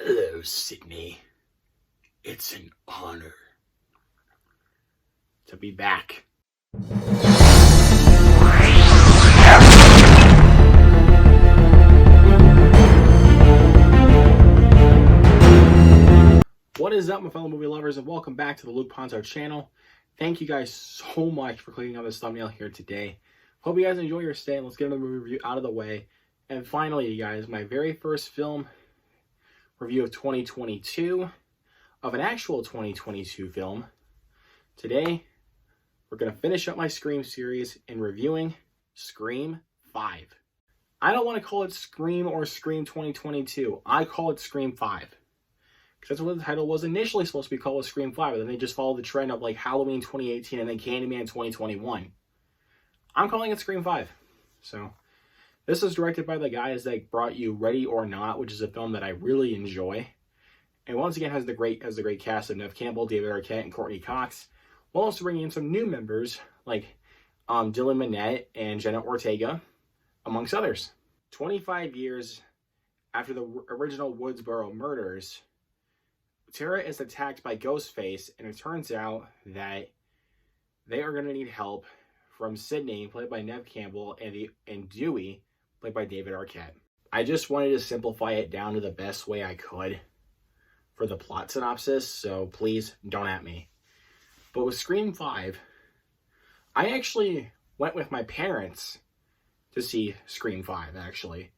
Hello, Sydney. It's an honor to be back. What is up, my fellow movie lovers, and welcome back to the Luke Ponzo channel. Thank you guys so much for clicking on this thumbnail here today. Hope you guys enjoy your stay, and let's get another movie review out of the way. And finally, you guys, my very first film review of 2022, of an actual 2022 film. Today, we're going to finish up my Scream series in reviewing Scream 5. I don't want to call it Scream or Scream 2022. I call it Scream 5. Because that's what the title was initially supposed to be called, was Scream 5. But then they just followed the trend of like Halloween 2018 and then Candyman 2021. I'm calling it Scream 5. So, this is directed by the guys that brought you Ready or Not, which is a film that I really enjoy. And once again has the great cast of Neve Campbell, David Arquette, and Courtney Cox. We'll also bring in some new members like Minnette and Jenna Ortega, amongst others. 25 years after the original Woodsboro murders, Tara is attacked by Ghostface, and it turns out that they are going to need help from Sydney, played by Neve Campbell, and Dewey, played by David Arquette. I just wanted to simplify it down to the best way I could for the plot synopsis, so please don't at me. But with Scream 5, I actually went with my parents to see Scream 5, actually.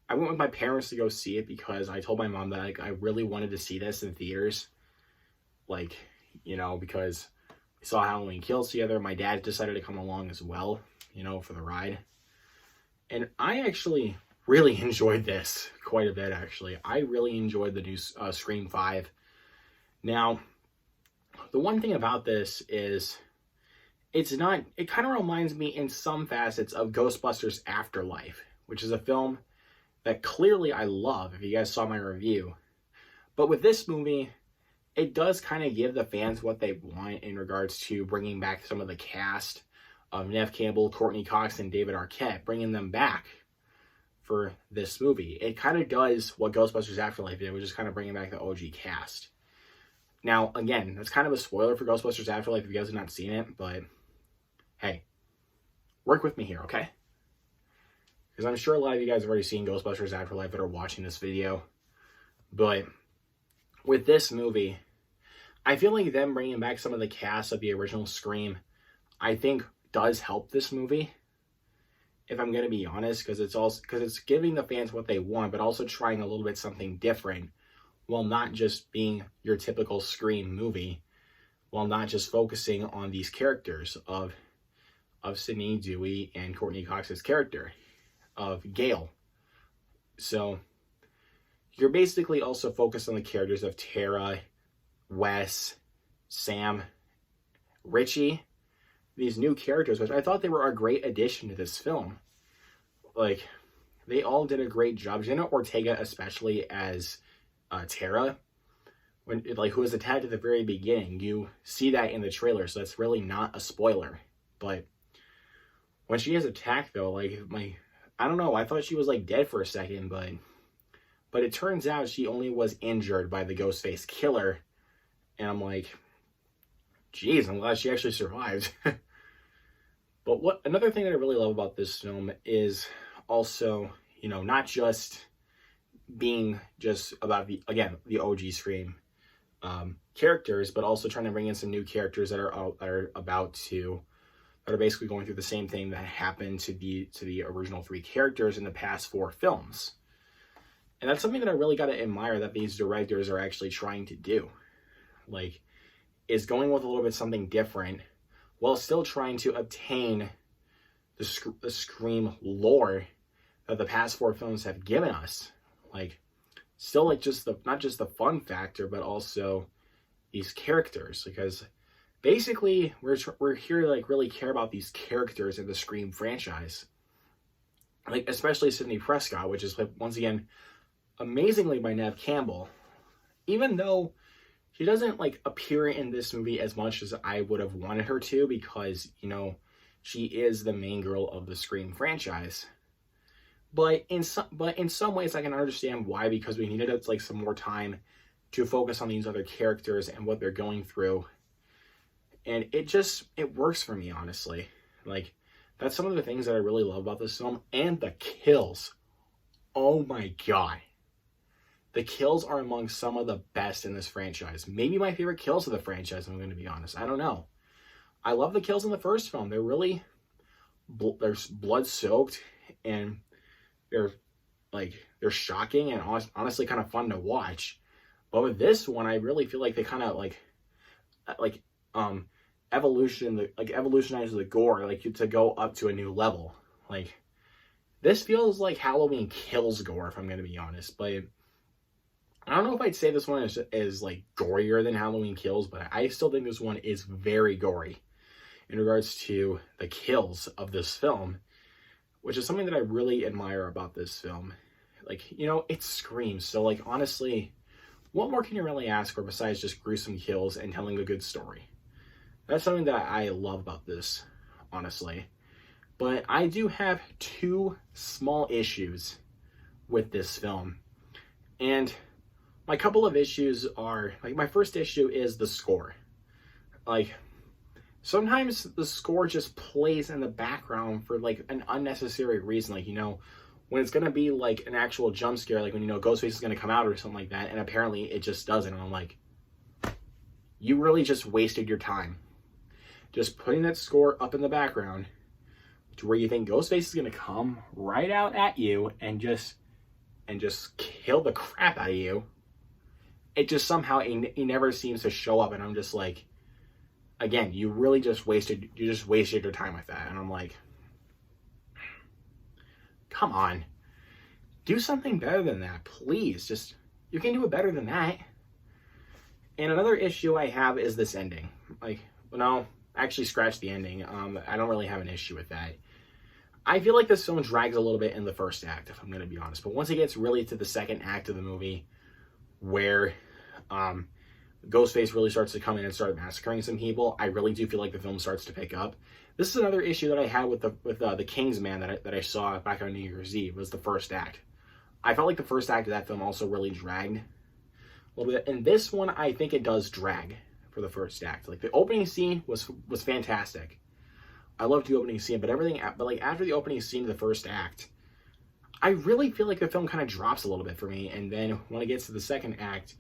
I went with my parents to go see it because I told my mom that I really wanted to see this in theaters. Because we saw Halloween Kills together. My dad decided to come along as well, for the ride. And I actually really enjoyed this quite a bit, actually. I really enjoyed the new Scream 5. Now, the one thing about this is it kind of reminds me in some facets of Ghostbusters Afterlife, which is a film that clearly I love, if you guys saw my review. But with this movie, it does kind of give the fans what they want in regards to bringing back some of the cast of Neve Campbell, Courtney Cox, and David Arquette, bringing them back for this movie. It kind of does what Ghostbusters Afterlife did, which is kind of bringing back the OG cast. Now, again, that's kind of a spoiler for Ghostbusters Afterlife if you guys have not seen it, but hey, work with me here, okay? Because I'm sure a lot of you guys have already seen Ghostbusters Afterlife that are watching this video. But with this movie, I feel like them bringing back some of the cast of the original Scream, I think does help this movie, if I'm going to be honest, because it's giving the fans what they want, but also trying a little bit something different, while not just being your typical Scream movie, while not just focusing on these characters of Sydney, Dewey, and Courtney Cox's character of Gail. So you're basically also focused on the characters of Tara, Wes, Sam, Richie, these new characters, which I thought they were a great addition to this film. They all did a great job. Jenna Ortega, especially as Tara, who was attacked at the very beginning. You see that in the trailer, so that's really not a spoiler. But when she is attacked, though, I don't know, I thought she was dead for a second, but it turns out she only was injured by the Ghostface killer, and I'm like, geez, I'm glad she actually survived. But another thing that I really love about this film is also, not just being just about the OG Scream characters, but also trying to bring in some new characters that are basically going through the same thing that happened to the original 3 characters in the past 4 films. And that's something that I really got to admire that these directors are actually trying to do. Is going with a little bit something different while still trying to obtain the Scream lore that the past 4 films have given us. Still not just the fun factor, but also these characters, because basically we're here to really care about these characters in the Scream franchise. Especially Sidney Prescott, which is once again amazingly by Neve Campbell. Even though she doesn't appear in this movie as much as I would have wanted her to, because she is the main girl of the Scream franchise. But in some ways I can understand why, because we needed like some more time to focus on these other characters and what they're going through. And it works for me, honestly. Like, that's some of the things that I really love about this film. And the kills. Oh my god. The kills are among some of the best in this franchise. Maybe my favorite kills of the franchise, I'm going to be honest. I don't know. I love the kills in the first film. They're really, they're blood-soaked, and they're shocking and honestly kind of fun to watch. But with this one, I really feel like they kind of evolutionize the gore, like, to go up to a new level. Like, this feels like Halloween Kills gore, if I'm going to be honest. But I don't know if I'd say this one is like gorier than Halloween Kills, but I still think this one is very gory in regards to the kills of this film, which is something that I really admire about this film. Like, you know, it screams. So, like, honestly, what more can you really ask for besides just gruesome kills and telling a good story? That's something that I love about this, honestly. But I do have two small issues with this film. And my couple of issues are, like, my first issue is the score. Like, sometimes the score just plays in the background for, like, an unnecessary reason. Like, you know, when it's going to be, like, an actual jump scare, like when, you know, Ghostface is going to come out or something like that, and apparently it just doesn't. And I'm like, you really just wasted your time. Just putting that score up in the background to where you think Ghostface is going to come right out at you and just kill the crap out of you. It just somehow, he never seems to show up, and I'm just like, again, you just wasted your time with that. And I'm like, come on, do something better than that, please. Just, you can do it better than that. And another issue I have is this ending. Like, no, actually scratch the ending. I don't really have an issue with that. I feel like this film drags a little bit in the first act, if I'm going to be honest. But once it gets really to the second act of the movie, where Ghostface really starts to come in and start massacring some people, I really do feel like the film starts to pick up. This is another issue that I had with the Kingsman that I saw back on New Year's Eve, was the first act. I felt like the first act of that film also really dragged a little bit. And this one, I think it does drag for the first act. Like, the opening scene was fantastic. I loved the opening scene, but like, after the opening scene of the first act, I really feel like the film kind of drops a little bit for me. And then when it gets to the second act,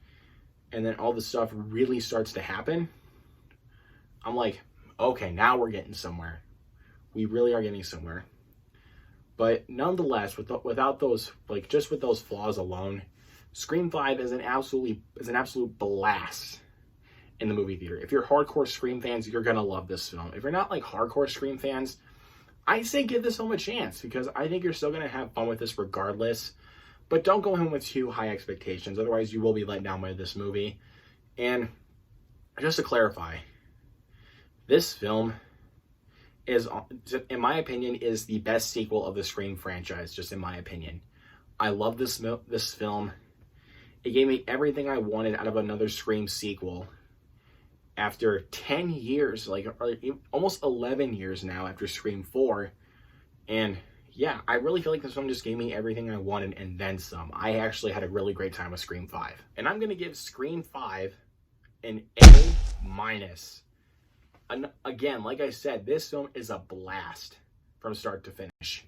and then all the stuff really starts to happen, I'm like, okay, now we're getting somewhere. We really are getting somewhere. But nonetheless, without those, like, just with those flaws alone, Scream 5 is an absolute blast in the movie theater. If you're hardcore Scream fans, you're gonna love this film. If you're not, like, hardcore Scream fans, I say give this film a chance, because I think you're still gonna have fun with this regardless. But don't go in with too high expectations, otherwise you will be let down by this movie. And just to clarify, this film is, in my opinion, is the best sequel of the Scream franchise, just in my opinion. I love this film. It gave me everything I wanted out of another Scream sequel. After 10 years, like almost 11 years now after Scream 4. And yeah, I really feel like this film just gave me everything I wanted and then some. I actually had a really great time with Scream 5. And I'm going to give Scream 5 an A-. And again, like I said, this film is a blast from start to finish.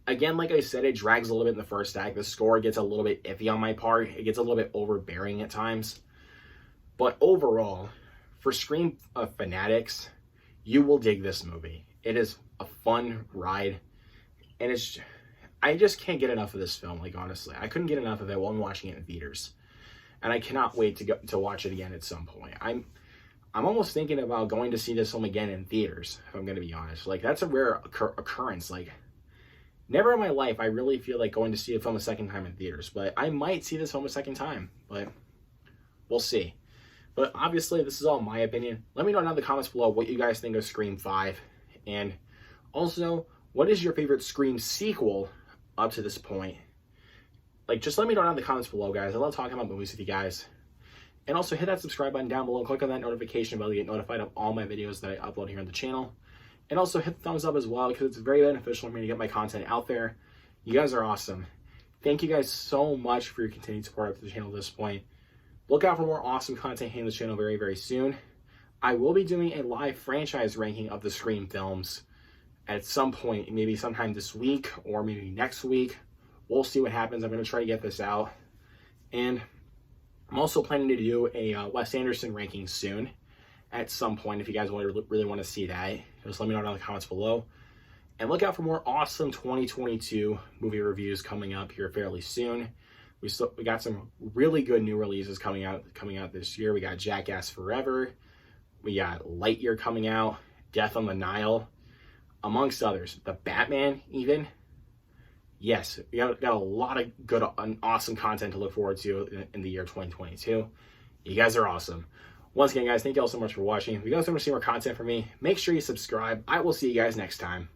Again, like I said, it drags a little bit in the first act. The score gets a little bit iffy on my part. It gets a little bit overbearing at times. But overall, for Scream fanatics, you will dig this movie. It is a fun ride. And I just can't get enough of this film, like, honestly. I couldn't get enough of it while I'm watching it in theaters. And I cannot wait to watch it again at some point. I'm almost thinking about going to see this film again in theaters, if I'm going to be honest. Like, that's a rare occurrence. Like, never in my life I really feel like going to see a film a second time in theaters. But I might see this film a second time. But we'll see. But obviously, this is all my opinion. Let me know down in the comments below what you guys think of Scream 5. And also, what is your favorite Scream sequel up to this point? Like, just let me know down in the comments below, guys. I love talking about movies with you guys. And also, hit that subscribe button down below. Click on that notification bell to get notified of all my videos that I upload here on the channel. And also, hit the thumbs up as well, because it's very beneficial for me to get my content out there. You guys are awesome. Thank you guys so much for your continued support of the channel at this point. Look out for more awesome content here on the channel very, very soon. I will be doing a live franchise ranking of the Scream films at some point, maybe sometime this week or maybe next week. We'll see what happens. I'm going to try to get this out. And I'm also planning to do a Wes Anderson ranking soon at some point. If you guys really want to see that, just let me know down in the comments below. And look out for more awesome 2022 movie reviews coming up here fairly soon. We got some really good new releases coming out this year. We got Jackass Forever. We got Lightyear coming out. Death on the Nile, amongst others. The Batman, even. Yes, we got a lot of good and awesome content to look forward to in the year 2022. You guys are awesome. Once again, guys, thank you all so much for watching. If you guys want to see more content from me, make sure you subscribe. I will see you guys next time.